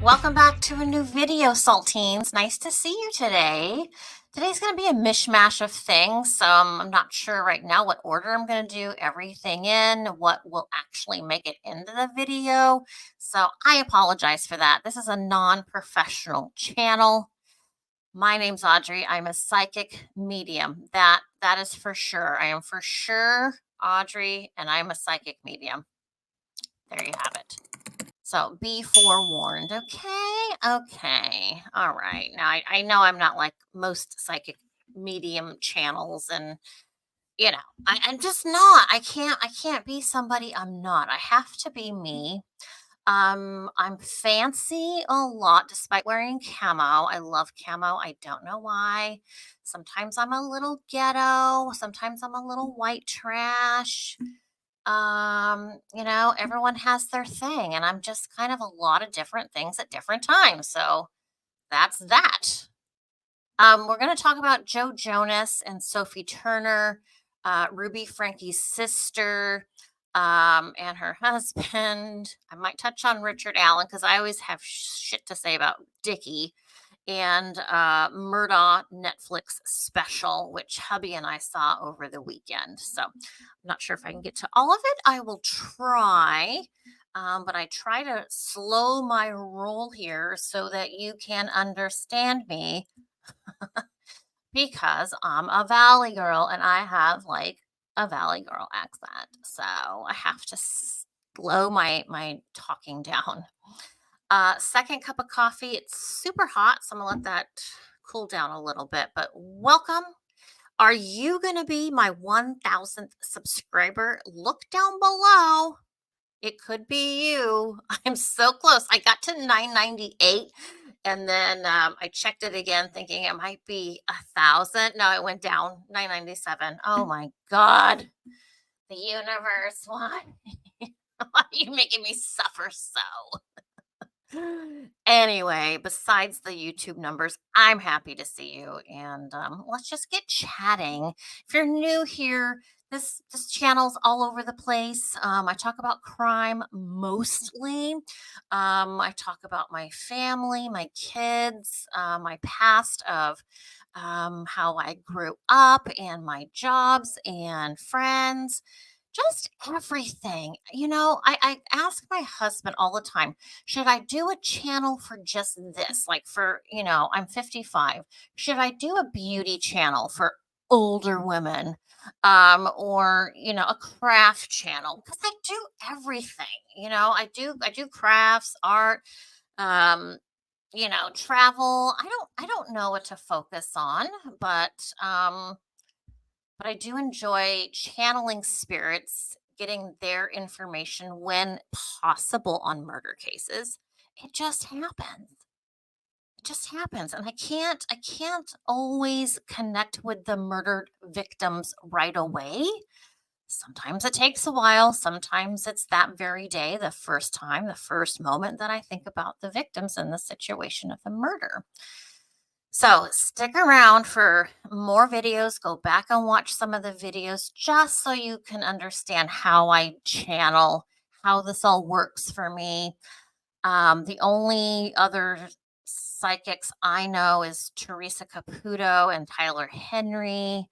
Welcome back to a new video, Saltines. Nice to see you today. Today's going to be a mishmash of things. I'm not sure right now what order I'm going to do everything in, what will actually make it into the video. So I apologize for that. This is a non-professional channel. My name's Audrey. I'm a psychic medium. That is for sure. I am for sure Audrey, and I'm a psychic medium. There you have it. So be forewarned. Okay. All right. Now I know I'm not like most psychic medium channels, and I'm just not. I can't be somebody I'm not. I have to be me. I'm fancy a lot despite wearing camo. I love camo. I don't know why. Sometimes I'm a little ghetto, sometimes I'm a little white trash. Everyone has their thing, and I'm just kind of a lot of different things at different times. So that's that. We're going to talk about Joe Jonas and Sophie Turner, Ruby Frankie's sister, and her husband. I might touch on Richard Allen because I always have shit to say about Dickie, and Murdaugh Netflix special, which hubby and I saw over the weekend. So I'm not sure if I can get to all of it. I will try. But I try to slow my roll here so that you can understand me because I'm a Valley girl and I have like a Valley girl accent. So I have to slow my talking down. Second cup of coffee. It's super hot, so I'm gonna let that cool down a little bit. But welcome. Are you gonna be my 1,000th subscriber? Look down below. It could be you. I'm so close. I got to 998, and then I checked it again, thinking it might be 1,000. No, it went down 997. Oh my God, the universe! Why? Why are you making me suffer so? Anyway, besides the YouTube numbers, I'm happy to see you, and let's just get chatting. If you're new here, this channel's all over the place. I talk about crime mostly. I talk about my family, my kids, my past of how I grew up, and my jobs and friends, just everything. I ask my husband all the time, should I do a channel for just this? Like I'm 55. Should I do a beauty channel for older women? Or a craft channel? Because I do everything. I do crafts, art, um, travel. I don't know what to focus on, but I do enjoy channeling spirits, getting their information when possible on murder cases. It just happens. It just happens. And I can't always connect with the murdered victims right away. Sometimes it takes a while. Sometimes it's that very day, the first time, the first moment that I think about the victims in the situation of the murder. So stick around for more videos. Go back and watch some of the videos just so you can understand how I channel, how this all works for me. The only other psychics I know is Teresa Caputo and Tyler Henry.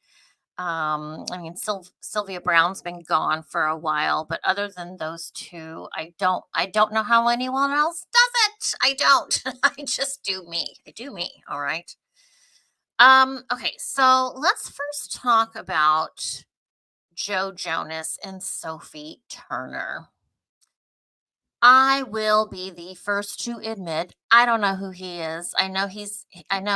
Sylvia Brown's been gone for a while, but other than those two, I don't know how anyone else does it. I don't. I just do me. I do me. All right. Okay, so let's first talk about Joe Jonas and Sophie Turner. I will be the first to admit I don't know who he is. I know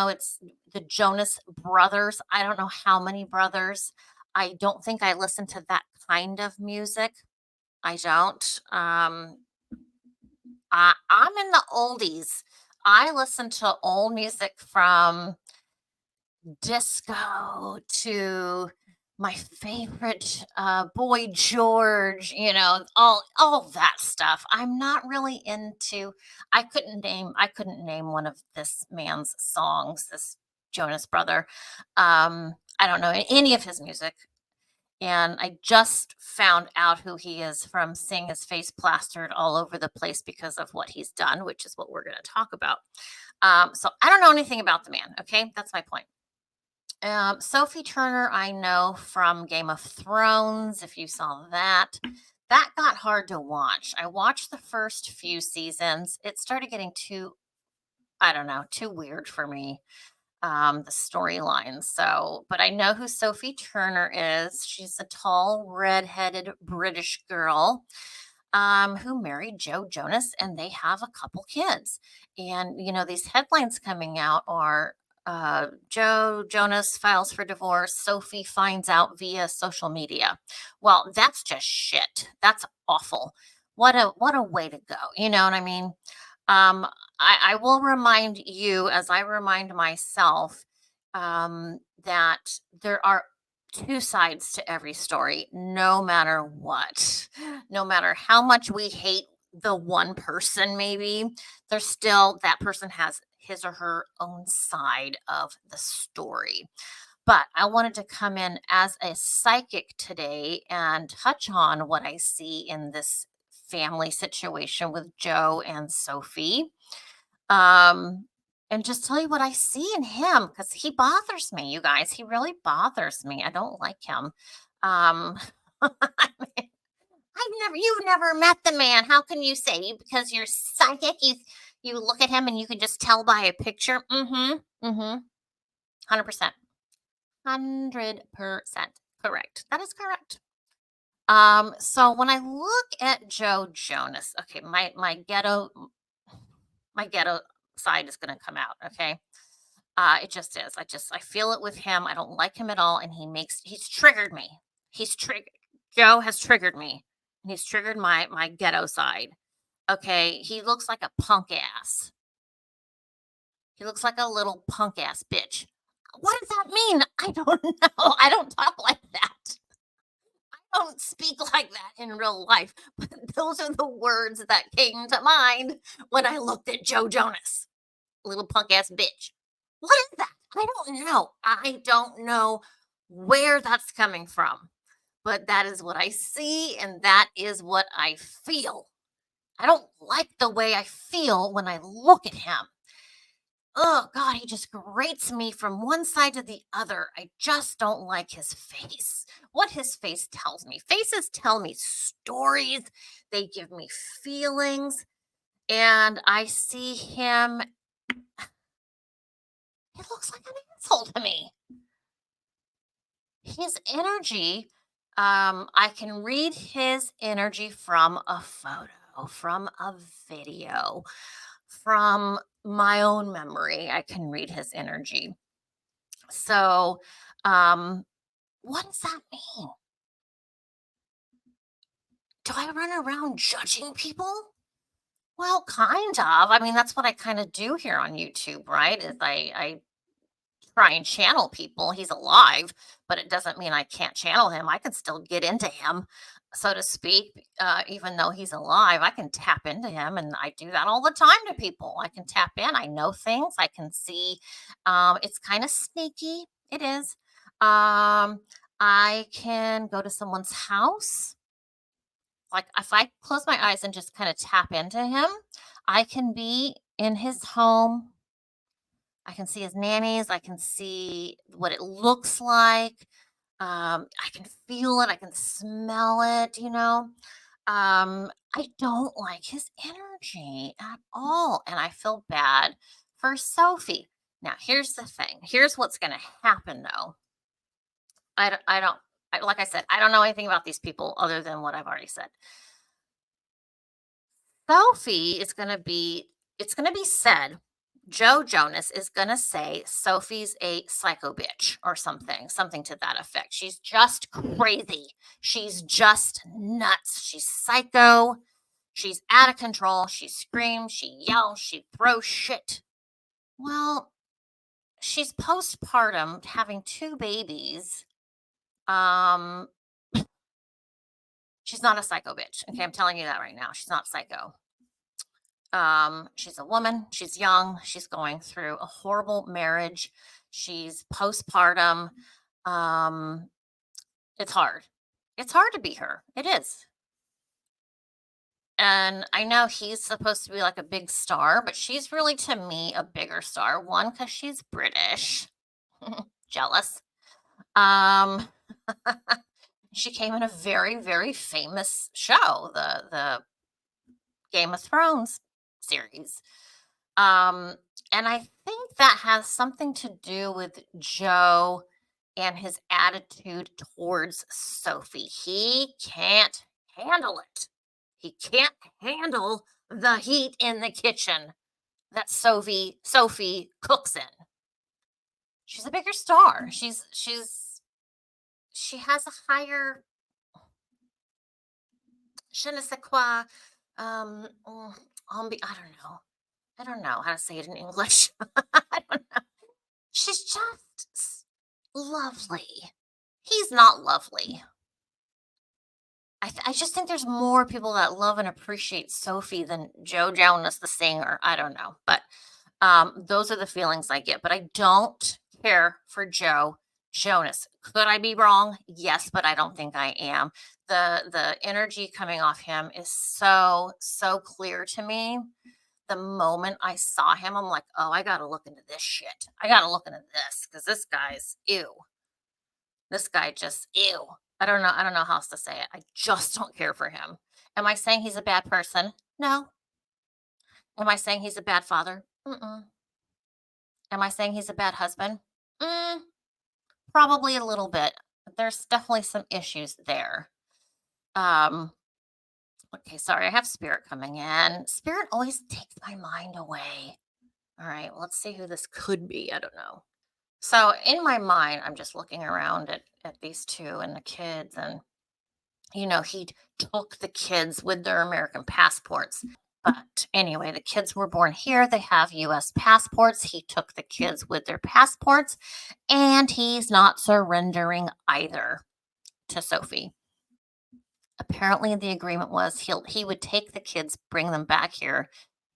it's the Jonas brothers. I don't know how many brothers. I don't think I listen to that kind of music. I don't. I'm in the oldies. I listen to old music from disco to my favorite Boy George, all that stuff. I'm not really into. I couldn't name one of this man's songs, this Jonas brother. I don't know any of his music. And I just found out who he is from seeing his face plastered all over the place because of what he's done, which is what we're going to talk about. So I don't know anything about the man. Okay. That's my point. Sophie Turner, I know from Game of Thrones, if you saw that. That got hard to watch. I watched the first few seasons. It started getting too, I don't know, too weird for me, the storyline. So, but I know who Sophie Turner is. She's a tall, redheaded British girl who married Joe Jonas, and they have a couple kids. And, these headlines coming out are Joe Jonas files for divorce. Sophie finds out via social media. Well, that's just shit. That's awful. What a way to go. You know what I mean? Um, I will remind you, as I remind myself, that there are two sides to every story, no matter what. No matter how much we hate the one person, maybe, there's still that person has his or her own side of the story. But I wanted to come in as a psychic today and touch on what I see in this family situation with Joe and Sophie. Um, and just tell you what I see in him because he bothers me, you guys. He really bothers me. I don't like him. I mean, you've never met the man. How can you say because you're psychic? You look at him and you can just tell by a picture. Mm-hmm. Mm-hmm. 100%. 100% correct. That is correct. So when I look at Joe Jonas, okay, my ghetto side is gonna come out, okay? It just is. I feel it with him. I don't like him at all, and he's triggered me. He's triggered. Joe has triggered me, and he's triggered my ghetto side. Okay, he looks like a punk ass. He looks like a little punk ass bitch. What does that mean? I don't know. I don't talk like that. I don't speak like that in real life, but those are the words that came to mind when I looked at Joe Jonas. Little punk ass bitch. What is that? I don't know. I don't know where that's coming from, but that is what I see and that is what I feel. I don't like the way I feel when I look at him. Oh God, he just grates me from one side to the other. I just don't like his face. What his face tells me. Faces tell me stories, they give me feelings, and I see him. He looks like an asshole to me. His energy, I can read his energy from a photo, from a video, from my own memory. I can read his energy. So, um, what does that mean? Do I run around judging people? Well, kind of. I mean, that's what I kind of do here on YouTube, right? Is I try and channel people. He's alive, but it doesn't mean I can't channel him. I can still get into him, so to speak. Even though he's alive, I can tap into him, and I do that all the time to people. I can tap in. I know things. I can see. It's kind of sneaky. It is. I can go to someone's house. Like if I close my eyes and just kind of tap into him, I can be in his home. I can see his nannies. I can see what it looks like. I can feel it. I can smell it. I don't like his energy at all. And I feel bad for Sophie. Now, here's the thing. Here's what's going to happen, though. I don't, like I said, I don't know anything about these people other than what I've already said. Sophie is going to be, it's going to be said Joe Jonas is going to say Sophie's a psycho bitch or something to that effect. She's just crazy. She's just nuts. She's psycho. She's out of control. She screams, she yells, she throws shit. Well, she's postpartum having two babies. Um, she's not a psycho bitch. Okay, I'm telling you that right now. She's not psycho. She's a woman, she's young, she's going through a horrible marriage, she's postpartum. Um, It's hard. It's hard to be her. It is. And I know he's supposed to be like a big star, but she's really to me a bigger star. One, because she's British. Jealous. Um, she came in a very, very famous show, the Game of Thrones series. Um, and I think that has something to do with Joe and his attitude towards Sophie. He can't handle it. He can't handle the heat in the kitchen that Sophie cooks in. She's a bigger star. She has a higher je ne sais quoi. I don't know. I don't know how to say it in English. I don't know. She's just lovely. He's not lovely. I just think there's more people that love and appreciate Sophie than Joe Jonas, the singer. I don't know. But those are the feelings I get. But I don't care for Joe Jonas. Could I be wrong? Yes, but I don't think I am. The energy coming off him is so clear to me. The moment I saw him, I'm like, oh, I gotta look into this shit. I gotta look into this because this guy's ew. This guy just ew. I don't know how else to say it. I just don't care for him. Am I saying he's a bad person? No. Am I saying he's a bad father? Mm-mm. Am I saying he's a bad husband? Mm, probably a little bit. There's definitely some issues there. Um, okay, sorry, I have spirit coming in. Spirit always takes my mind away. All right, well, let's see who this could be. I don't know. So in my mind, I'm just looking around at these two and the kids, and he took the kids with their American passports. But anyway, the kids were born here. They have US passports. He took the kids with their passports, and he's not surrendering either to Sophie. Apparently, the agreement was he would take the kids, bring them back here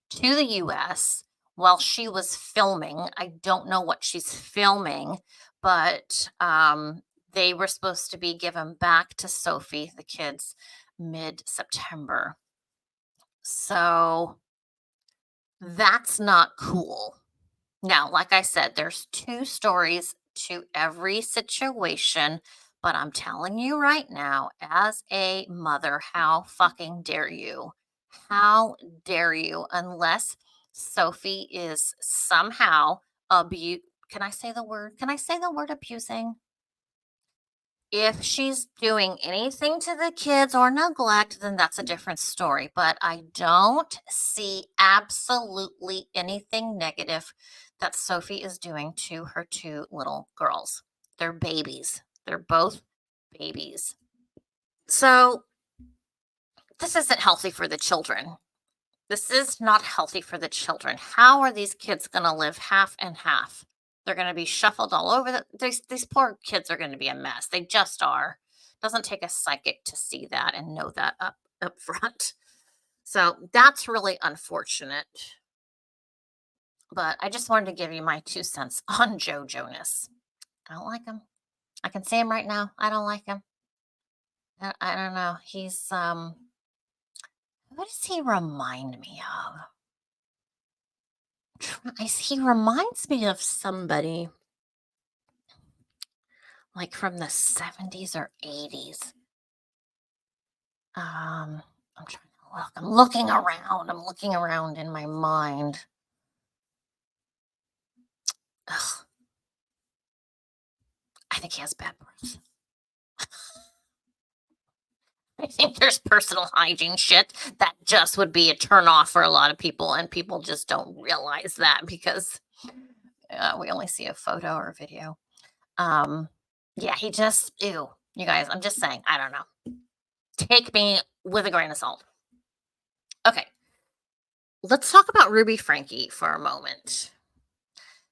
to the US while she was filming. I don't know what she's filming, but they were supposed to be given back to Sophie, the kids, mid September. So that's not cool. Now, like I said, there's two stories to every situation, but I'm telling you right now, as a mother, how fucking dare you? How dare you? Unless Sophie is somehow abu can I say the word? Can I say the word abusing? If she's doing anything to the kids or neglect, then that's a different story. But I don't see absolutely anything negative that Sophie is doing to her two little girls. They're babies. They're both babies. So this isn't healthy for the children. This is not healthy for the children. How are these kids going to live half and half? They're going to be shuffled all over. These poor kids are going to be a mess. They just are. Doesn't take a psychic to see that and know that up front. So that's really unfortunate. But I just wanted to give you my 2 cents on Joe Jonas. I don't like him. I can say him right now. I don't like him. I don't know. What does he remind me of? He reminds me of somebody like from the 70s or 80s. I'm trying to look. I'm looking around. I'm looking around in my mind. Ugh, I think he has bad breath. I think there's personal hygiene shit that just would be a turn off for a lot of people, and people just don't realize that because we only see a photo or a video. Yeah, he just ew. You guys, I'm just saying. I don't know. Take me with a grain of salt. Okay, let's talk about Ruby Frankie for a moment.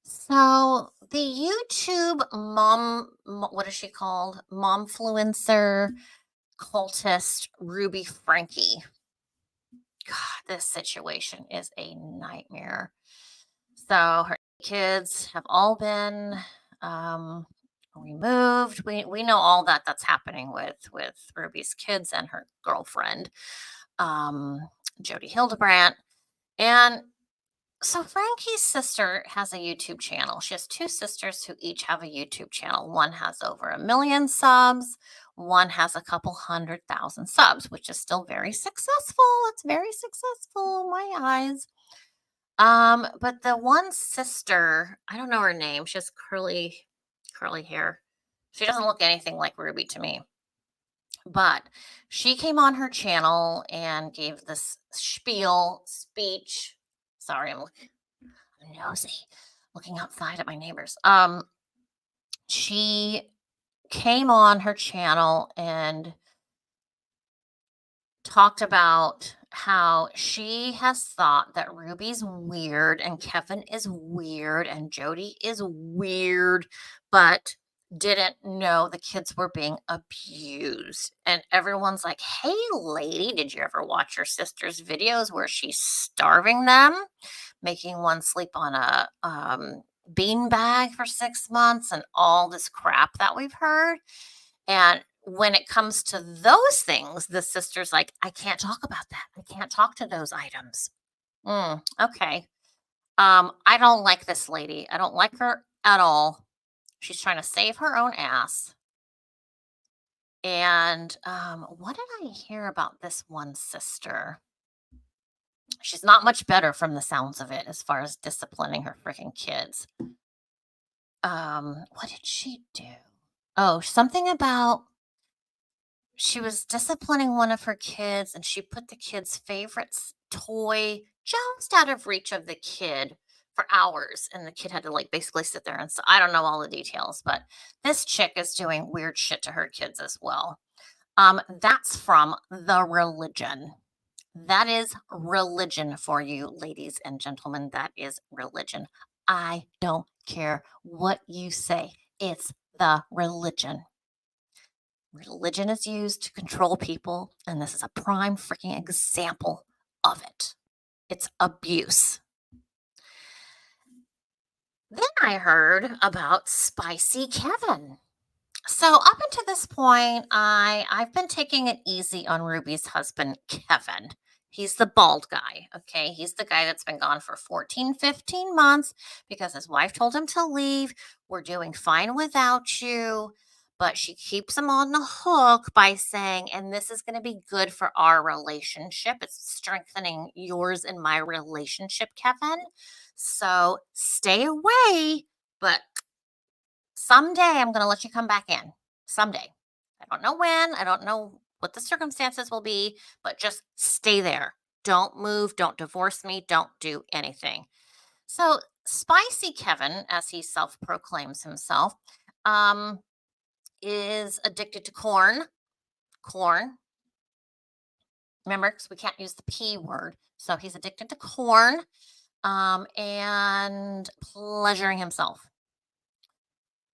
So the YouTube what is she called? Momfluencer cultist Ruby Frankie. God, this situation is a nightmare. So her kids have all been removed. We know all that that's happening with Ruby's kids and her girlfriend, um, Jody Hildebrandt. And so Frankie's sister has a YouTube channel. She has two sisters who each have a YouTube channel. One has over 1 million subs. One has a couple 100,000 subs, which is still very successful. It's very successful in my eyes. But the one sister, I don't know her name. She has curly hair. She doesn't look anything like Ruby to me. But she came on her channel and gave this spiel speech. Sorry, I'm nosy, looking outside at my neighbors. She came on her channel and talked about how she has thought that Ruby's weird and Kevin is weird and Jody is weird, but didn't know the kids were being abused. And everyone's like, hey, lady, did you ever watch your sister's videos where she's starving them, making one sleep on a bean bag for 6 months and all this crap that we've heard? And when it comes to those things, the sister's like, I can't talk about that. I can't talk to those items. Okay. I don't like this lady. I don't like her at all. She's trying to save her own ass. And what did I hear about this one sister? She's not much better from the sounds of it as far as disciplining her freaking kids. What did she do? Oh, something about she was disciplining one of her kids and she put the kid's favorite toy just out of reach of the kid for hours, and the kid had to like basically sit there and I don't know all the details, but this chick is doing weird shit to her kids as well. That's from the religion. That is religion for you, ladies and gentlemen. That is religion. I don't care what you say. It's the religion. Religion is used to control people, and this is a prime freaking example of it. It's abuse. Then I heard about Spicy Kevin. So up until this point, I've been taking it easy on Ruby's husband, Kevin. He's the bald guy, okay? He's the guy that's been gone for 14, 15 months because his wife told him to leave. We're doing fine without you. But she keeps him on the hook by saying, and this is going to be good for our relationship. It's strengthening yours and my relationship, Kevin. So stay away, but someday I'm going to let you come back in. Someday. I don't know when. I don't know what the circumstances will be, but just stay there. Don't move. Don't divorce me. Don't do anything. So, Spicy Kevin, as he self proclaims himself, is addicted to corn. Corn. Remember, because we can't use the P word. So, he's addicted to corn and pleasuring himself.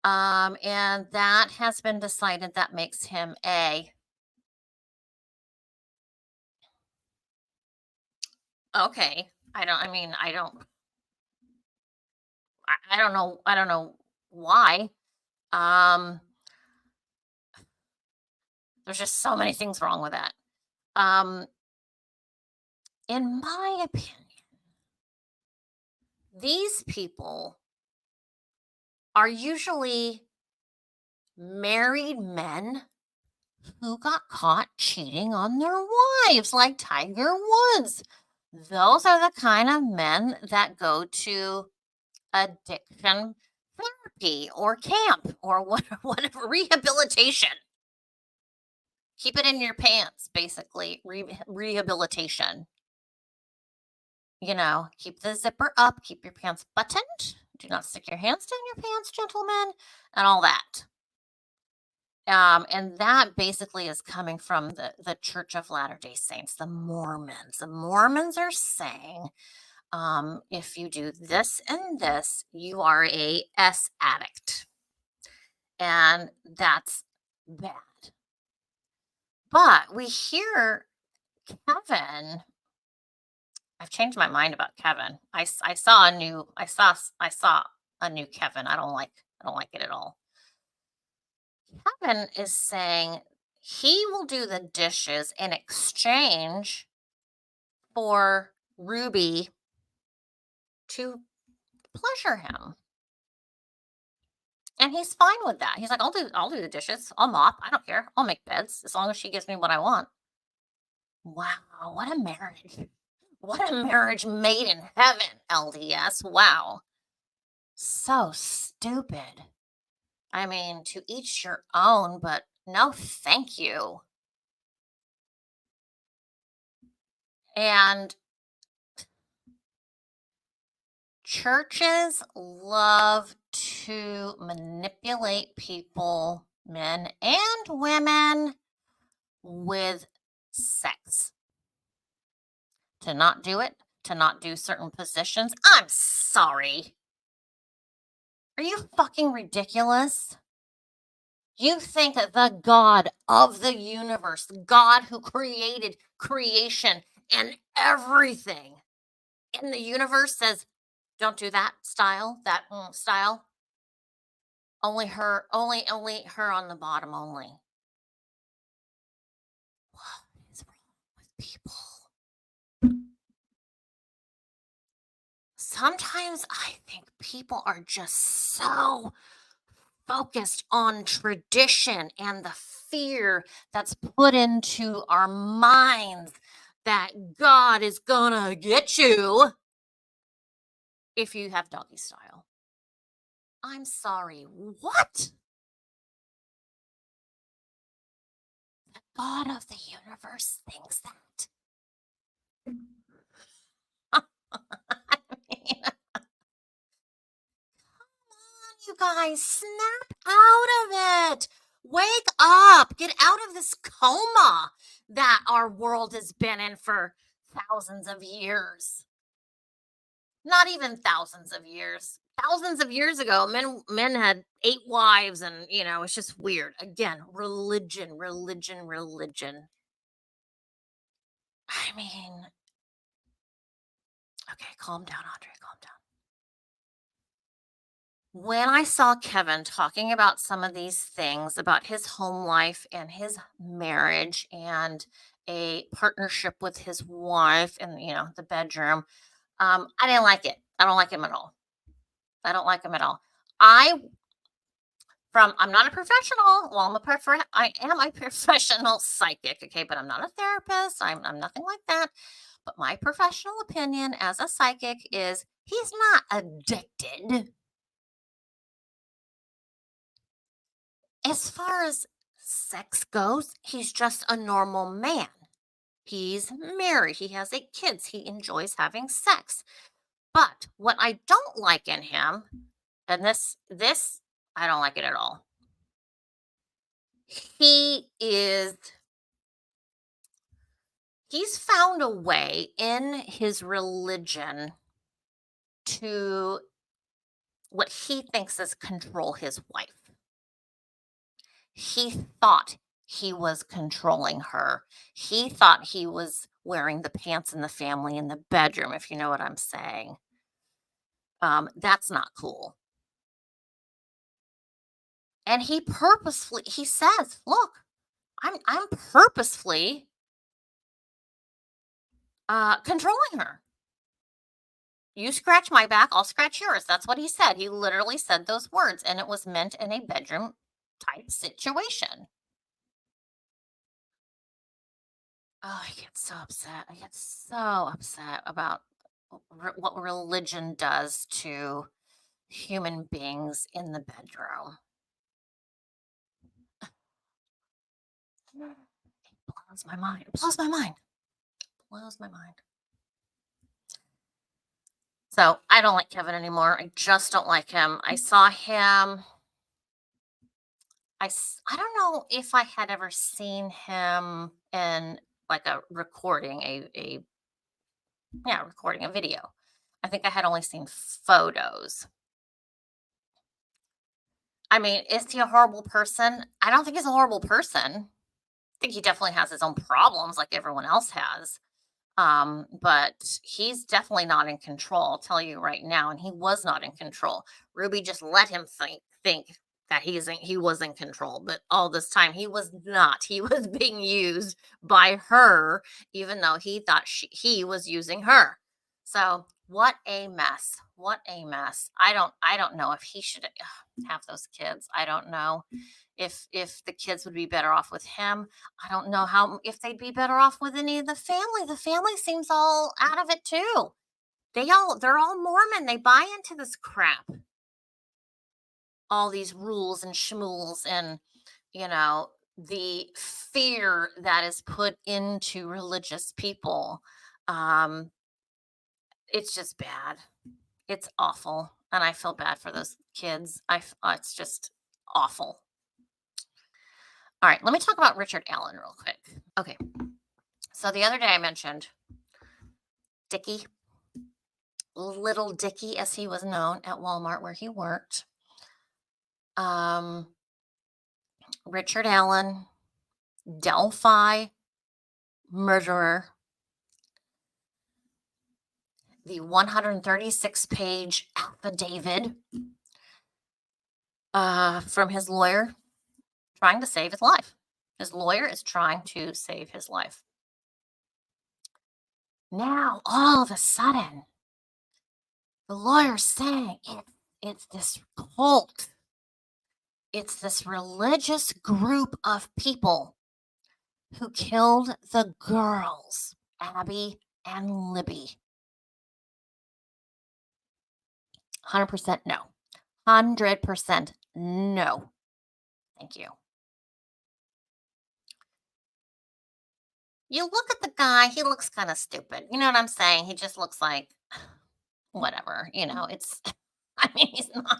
And that has been decided that makes him a okay. I don't know why. Um, there's just so many things wrong with that. Um, in my opinion, these people are usually married men who got caught cheating on their wives, like Tiger Woods. Those are the kind of men that go to addiction therapy or camp or whatever rehabilitation. Keep it in your pants, basically. Rehabilitation. Keep the zipper up, keep your pants buttoned. Do not stick your hands down your pants, gentlemen, and all that. And that basically is coming from the Church of Latter-day Saints, the Mormons. The Mormons are saying, if you do this and this, you are a S addict. And that's bad. But we hear Kevin. I've changed my mind about Kevin. I saw a new Kevin. I don't like it at all. Kevin is saying he will do the dishes in exchange for Ruby to pleasure him. And he's fine with that. He's like, I'll do the dishes. I'll mop. I don't care. I'll make beds as long as she gives me what I want. Wow, what a marriage. What a marriage made in heaven, LDS. Wow. So stupid. I mean, to each your own, but no thank you. And churches love to manipulate people, men and women, with sex. To not do it, to not do certain positions. I'm sorry. Are you fucking ridiculous? You think that the God of the universe, the God who created creation and everything in the universe says, don't do that style, style. Only her, only her on the bottom only. What is wrong with people? Sometimes I think people are just so focused on tradition and the fear that's put into our minds that God is gonna get you if you have doggy style. I'm sorry, what? The God of the universe thinks that. I mean, you guys, snap out of it. Wake up. Get out of this coma that our world has been in for thousands of years. Not even thousands of years. Thousands of years ago, men had 8 wives and, it's just weird. Again, religion, religion, religion. I mean, okay, calm down, Andre, calm down. When I saw Kevin talking about some of these things about his home life and his marriage and a partnership with his wife and, the bedroom, I didn't like it. I don't like him at all. I don't like him at all. I I'm not a professional. Well, I am a professional psychic, okay, but I'm not a therapist. I'm nothing like that. But my professional opinion as a psychic is he's not addicted. As far as sex goes, he's just a normal man. He's married, he has 8 kids, he enjoys having sex. But what I don't like in him, and this I don't like it at all. He is he's found a way in his religion to what he thinks is control his wife. He thought he was controlling her. He thought he was wearing the pants in the family in the bedroom, if you know what I'm saying. That's not cool. And he says, look, I'm purposefully controlling her. You scratch my back, I'll scratch yours. That's what he said. He literally said those words, and it was meant in a bedroom type situation. Oh, I get so upset. I get so upset about what religion does to human beings in the bedroom. It blows my mind. It blows my mind. Blows my mind. So I don't like Kevin anymore. I just don't like him. I saw him. I don't know if I had ever seen him in like a recording, recording a video. I think I had only seen photos. I mean, is he a horrible person? I don't think he's a horrible person. I think he definitely has his own problems like everyone else has. But he's definitely not in control, I'll tell you right now, and he was not in control. Ruby just let him think that he was in control, but all this time he was not. He was being used by her, even though he thought he was using her. So what a mess. What a mess. I don't know if he should have those kids. I don't know if the kids would be better off with him. I don't know how if they'd be better off with any of the family. The family seems all out of it too. They're all Mormon. They buy into this crap. All these rules and schmools and you know the fear that is put into religious people. um it's just bad. It's awful, and I feel bad for those kids. It's just awful. All right, let me talk about Richard Allen real quick. Okay, so the other day I mentioned Dickie, little Dickie as he was known at Walmart where he worked. um Richard Allen, Delphi murderer, the 136-page affidavit from his lawyer trying to save his life. His lawyer is trying to save his life. Now, all of a sudden, the lawyer's saying it's this cult. It's this religious group of people who killed the girls, Abby and Libby. 100% no. 100% no. Thank you. You look at the guy, he looks kind of stupid. You know what I'm saying? He just looks like whatever, it's I mean, he's not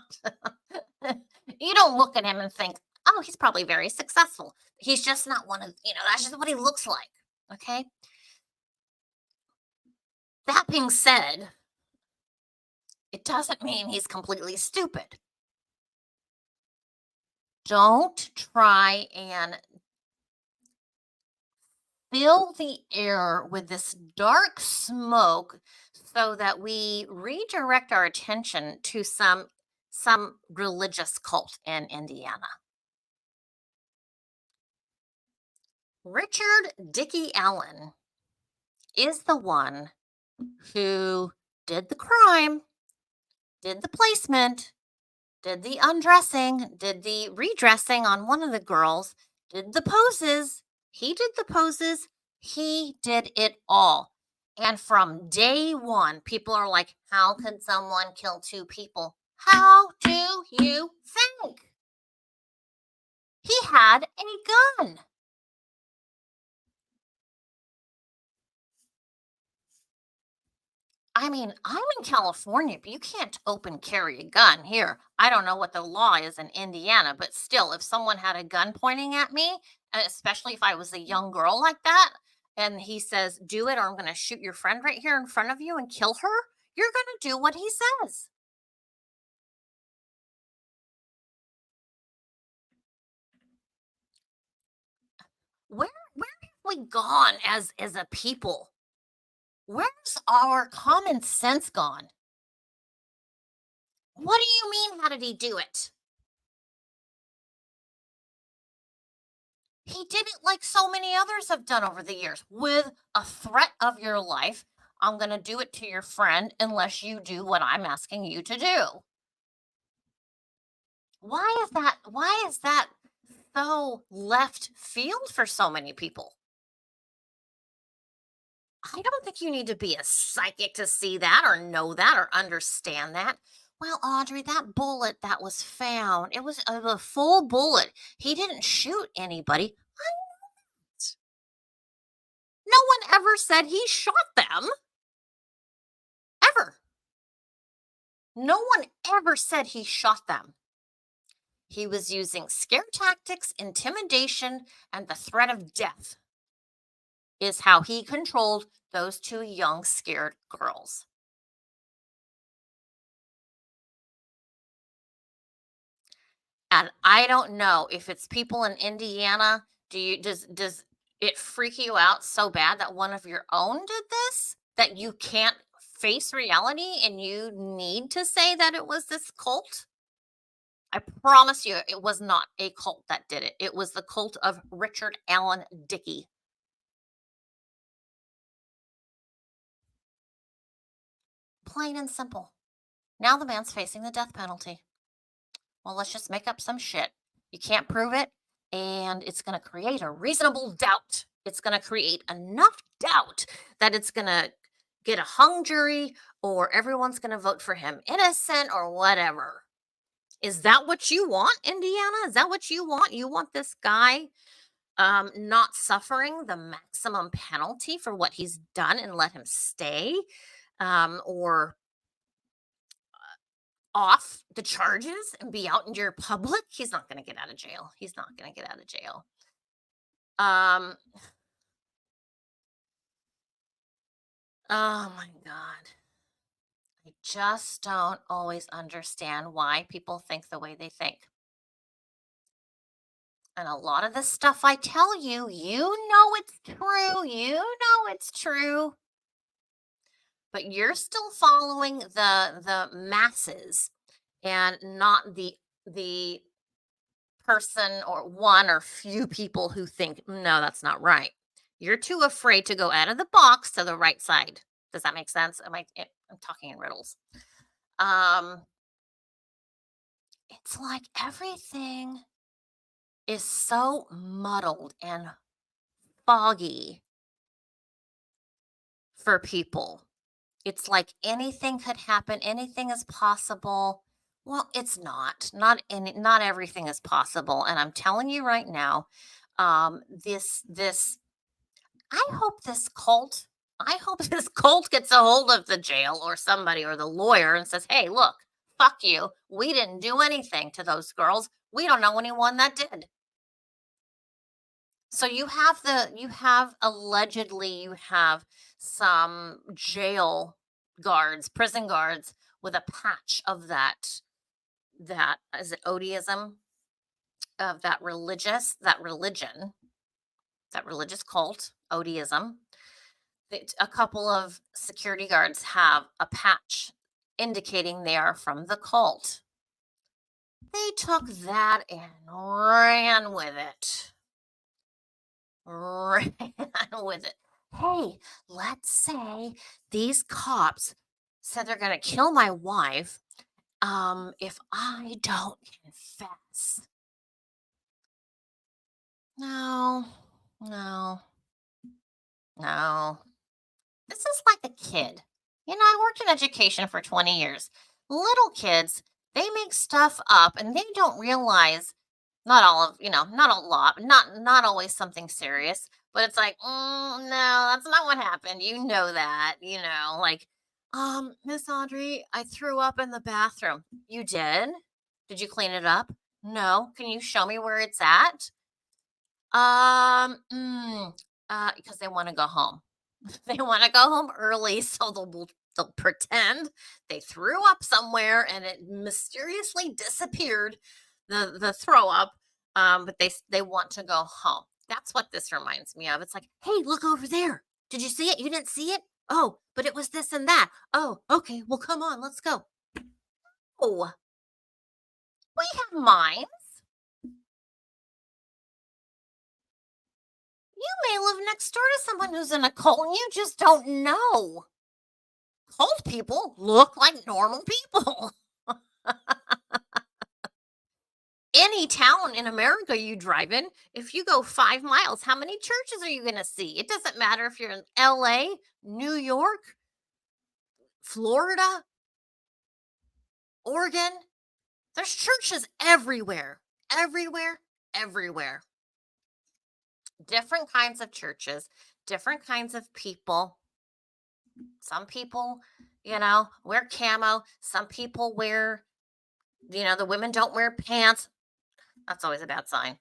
you don't look at him and think, "Oh, he's probably very successful." He's just not one of, that's just what he looks like. Okay? That being said, it doesn't mean he's completely stupid. Don't try and fill the air with this dark smoke so that we redirect our attention to some religious cult in Indiana. Richard Dickie Allen is the one who did the crime, did the placement, did the undressing, did the redressing on one of the girls, did the poses. He did the poses. He did it all. And from day one, people are like, how could someone kill two people? How do you think? He had a gun. I mean, I'm in California, but you can't open carry a gun here. I don't know what the law is in Indiana, but still, if someone had a gun pointing at me, especially if I was a young girl like that, and he says, do it or I'm going to shoot your friend right here in front of you and kill her, you're going to do what he says. Where have we gone as a people? Where's our common sense gone? What do you mean? How did he do it? He did it like so many others have done over the years with a threat of your life. I'm going to do it to your friend unless you do what I'm asking you to do. Why is that so left field for so many people? I don't think you need to be a psychic to see that or know that or understand that. Well, Audrey, that bullet that was found, it was a full bullet. He didn't shoot anybody. No one ever said he shot them. Ever. No one ever said he shot them. He was using scare tactics, intimidation, and the threat of death is how he controlled those two young, scared girls. And I don't know if it's people in Indiana. Does it freak you out so bad that one of your own did this? That you can't face reality and you need to say that it was this cult? I promise you, it was not a cult that did it. It was the cult of Richard Allen Dickey. Plain and simple. Now the man's facing the death penalty. Well, let's just make up some shit. You can't prove it, and it's going to create a reasonable doubt. It's going to create enough doubt that it's going to get a hung jury, or everyone's going to vote for him innocent or whatever. Is that what you want, Indiana? Is that what you want? You want this guy not suffering the maximum penalty for what he's done and let him stay, or off the charges and be out in your public? He's not going to get out of jail. He's not going to get out of jail. Um, oh my God. I just don't always understand why people think the way they think. And a lot of the stuff I tell you, you know it's true. You know it's true. But you're still following the masses and not the person or one or few people who think, no, that's not right. You're too afraid to go out of the box to the right side. Does that make sense? I'm talking in riddles. Um, it's like everything is so muddled and foggy for people. It's like anything could happen, anything is possible. Well, it's not. Not everything is possible. And I'm telling you right now, this I hope this cult gets a hold of the jail or somebody or the lawyer and says, hey, look, fuck you. We didn't do anything to those girls. We don't know anyone that did. So you have allegedly you have some jail guards, prison guards with a patch of that is it odiism of that religious cult, odiism. A couple of security guards have a patch indicating they are from the cult. They took that and ran with it. Ran with it. Hey, let's say these cops said they're going to kill my wife if I don't confess. No, no, no. This is like a kid. I worked in education for 20 years. Little kids, they make stuff up and they don't realize not all of, not a lot, but not always something serious, but it's like, no, that's not what happened. You know that, like, Miss Audrey, I threw up in the bathroom. You did? Did you clean it up? No. Can you show me where it's at? Because they want to go home. They want to go home early, so they'll pretend they threw up somewhere and it mysteriously disappeared, the throw up. But they want to go home. That's what this reminds me of. It's like, hey, look over there. Did you see it? You didn't see it? Oh, but it was this and that. Oh, okay. Well, come on, let's go. Oh, we have minds. You may live next door to someone who's in a cult and you just don't know. Cult people look like normal people. Any town in America you drive in, if you go 5 miles, how many churches are you going to see? It doesn't matter if you're in LA, New York, Florida, Oregon. There's churches everywhere, everywhere, everywhere. Different kinds of churches, different kinds of people. Some people, wear camo. Some people wear, the women don't wear pants. That's always a bad sign.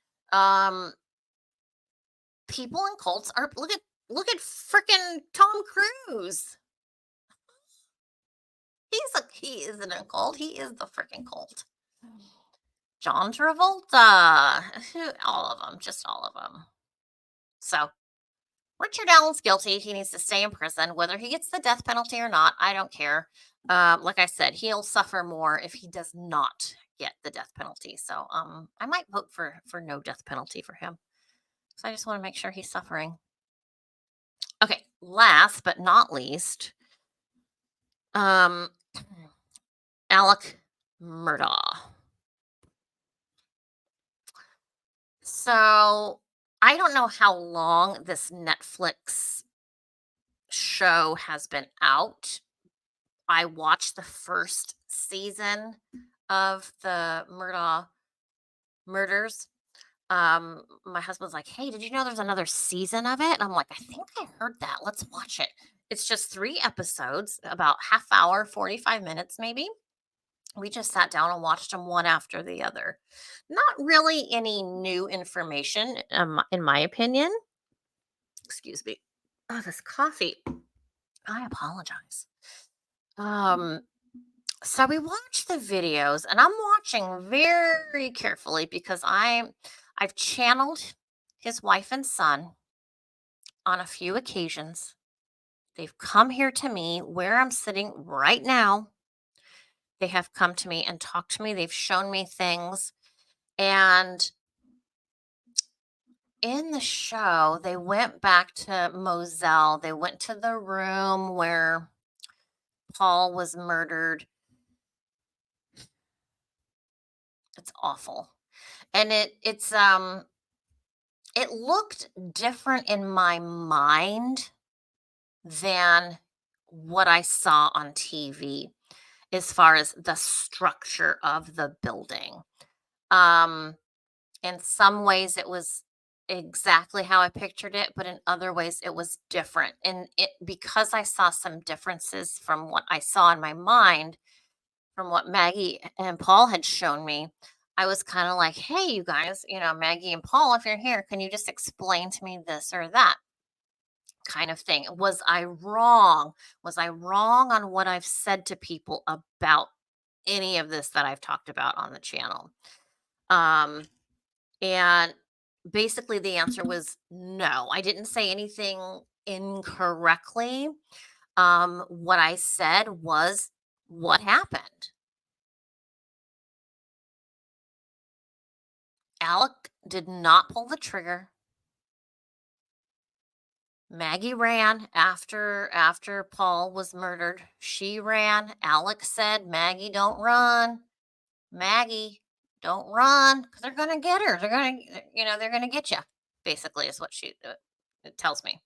People in cults are look at freaking Tom Cruise. He isn't a cult. He is the freaking cult. John Travolta. All of them, just all of them. So Richard Allen's guilty. He needs to stay in prison, whether he gets the death penalty or not. I don't care. Like I said, he'll suffer more if he does not get the death penalty. So I might vote for no death penalty for him. So I just want to make sure he's suffering. Okay, last but not least, um Alec Murdaugh. So I don't know how long this Netflix show has been out. I watched the first season of the Murdaugh murders. My husband's like, "Hey, did you know there's another season of it?" And I'm like, "I think I heard that. Let's watch it." It's just 3 episodes, about half hour, 45 minutes maybe. We just sat down and watched them one after the other. Not really any new information, in my opinion. Excuse me. Oh, this coffee. I apologize. Um, so we watched the videos, and I'm watching very carefully because I've channeled his wife and son on a few occasions. They've come here to me where I'm sitting right now. They have come to me and talked to me. They've shown me things. And in the show, they went back to Moselle. They went to the room where Paul was murdered. It's awful. And it looked different in my mind than what I saw on TV as far as the structure of the building. Um, in some ways, it was exactly how I pictured it, but in other ways, it was different. And it because I saw some differences from what I saw in my mind, from what Maggie and Paul had shown me, I was kind of like, "Hey, you guys, Maggie and Paul, if you're here, can you just explain to me this or that?" Kind of thing. Was I wrong? Was I wrong on what I've said to people about any of this that I've talked about on the channel? Um, and basically the answer was no. I didn't say anything incorrectly. What I said was what happened. Alec did not pull the trigger. Maggie ran after Paul was murdered. She ran. Alec said, "Maggie, don't run. Maggie, don't run, because they're gonna get her. They're gonna get you." Basically, is what she it tells me.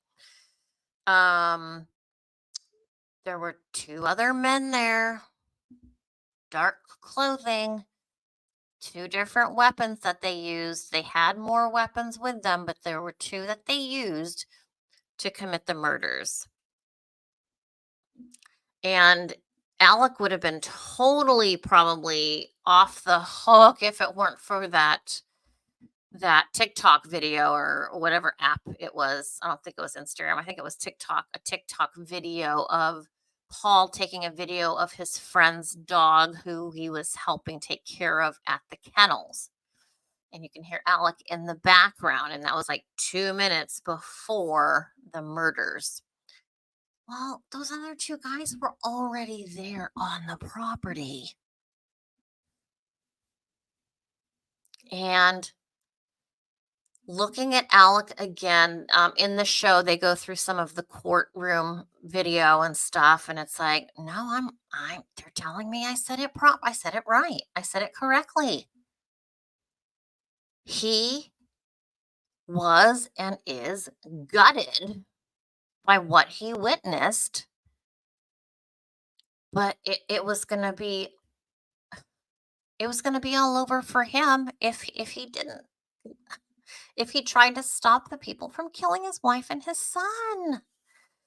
Um, there were two other men there, dark clothing, two different weapons that they used. They had more weapons with them, but there were two that they used to commit the murders. And Alec would have been totally probably off the hook if it weren't for that TikTok video or whatever app it was. I don't think it was Instagram. I think it was TikTok, a TikTok video of Paul taking a video of his friend's dog who he was helping take care of at the kennels. And you can hear Alec in the background. And that was like 2 minutes before the murders. Well, those other two guys were already there on the property. And looking at Alec again, in the show, they go through some of the courtroom video and stuff, and it's like, no, they're telling me I said I said it right. I said it correctly. He was and is gutted by what he witnessed, but it was gonna be all over for him if he didn't. If he tried to stop the people from killing his wife and his son.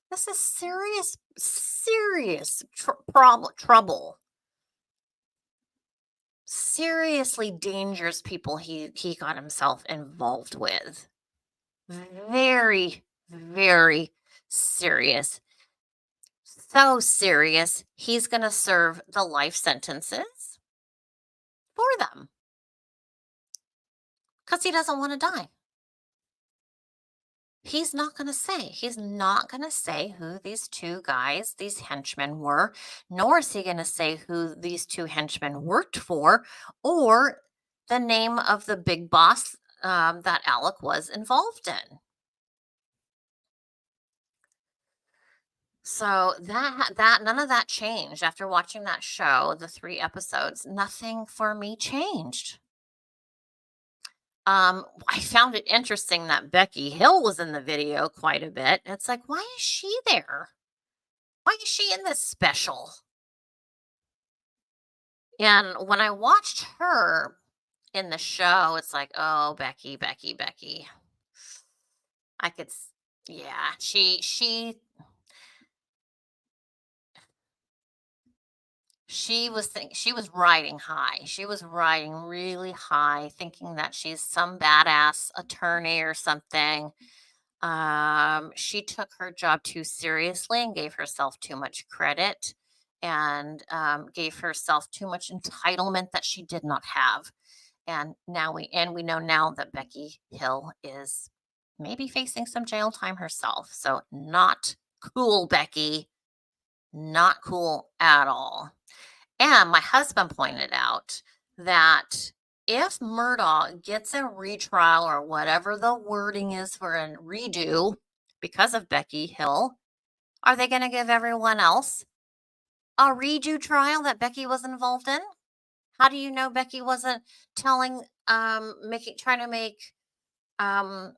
This is serious, serious trouble. Seriously dangerous people he got himself involved with. Very, very serious. So serious, he's going to serve the life sentences for them because he doesn't want to die. He's not going to say. He's not going to say who these two guys, these henchmen were, nor is he going to say who these two henchmen worked for or the name of the big boss that Alec was involved in. So that none of that changed after watching that show, the 3 episodes. Nothing for me changed. I found it interesting that Becky Hill was in the video quite a bit. It's like, why is she there? Why is she in this special? And when I watched her in the show, it's like, oh, Becky, Becky, Becky. I could, yeah, she was riding high. She was riding really high, thinking that she's some badass attorney or something. She took her job too seriously and gave herself too much credit and gave herself too much entitlement that she did not have. And we know now that Becky Hill is maybe facing some jail time herself. So not cool, Becky. Not cool at all. And my husband pointed out that if Murdaugh gets a retrial or whatever the wording is for a redo because of Becky Hill, are they going to give everyone else a redo trial that Becky was involved in? How do you know Becky wasn't trying to make um,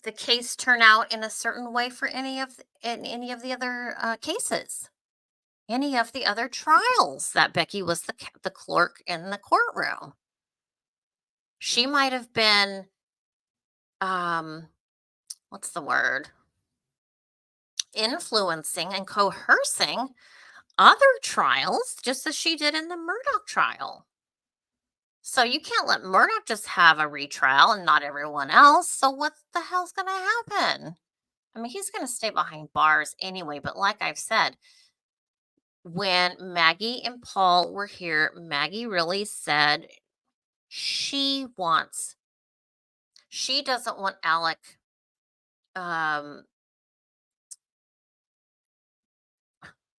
the case turn out in a certain way for any of the other cases? Any of the other trials that Becky was the clerk in the courtroom. She might have been, what's the word? Influencing and coercing other trials, just as she did in the Murdaugh trial. So you can't let Murdaugh just have a retrial and not everyone else. So what the hell's going to happen? I mean, he's going to stay behind bars anyway. But like I've said, when Maggie and Paul were here, Maggie really said she doesn't want Alec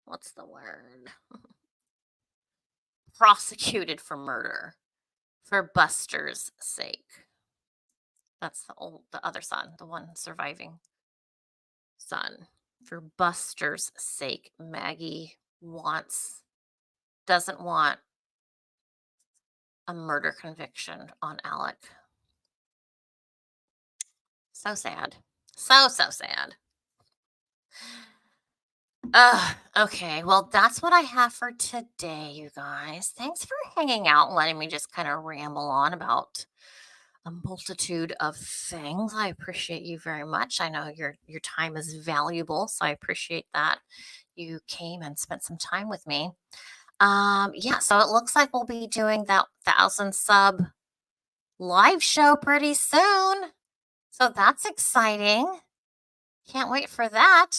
what's the word? Prosecuted for murder for Buster's sake. That's the other son, the one surviving son. For Buster's sake, Maggie doesn't want a murder conviction on Alec. So sad. So sad. Okay. Well, that's what I have for today, you guys. Thanks for hanging out and letting me just kind of ramble on about a multitude of things. I appreciate you very much. I know your time is valuable, so I appreciate that you came and spent some time with me. Yeah, so it looks like we'll be doing that 1,000 sub live show pretty soon. So that's exciting. Can't wait for that.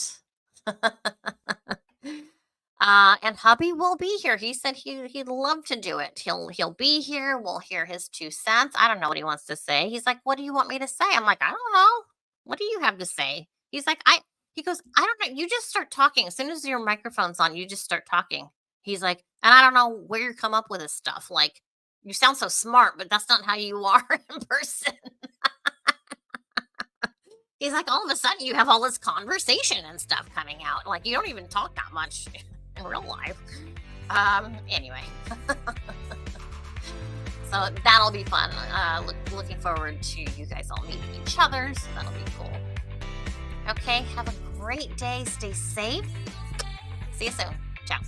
And hubby will be here. He said he'd love to do it. He'll be here. We'll hear his 2 cents. I don't know what he wants to say. He's like, "What do you want me to say?" I'm like, "I don't know. What do you have to say?" He's like, he goes, "I don't know. You just start talking. As soon as your microphone's on, you just start talking." He's like, "And I don't know where you come up with this stuff. Like, you sound so smart, but that's not how you are in person." He's like, "All of a sudden you have all this conversation and stuff coming out. Like, you don't even talk that much in real life." Anyway. So that'll be fun. Looking forward to you guys all meeting each other. So that'll be cool. Okay. Have a great day. Stay safe. See you soon. Ciao.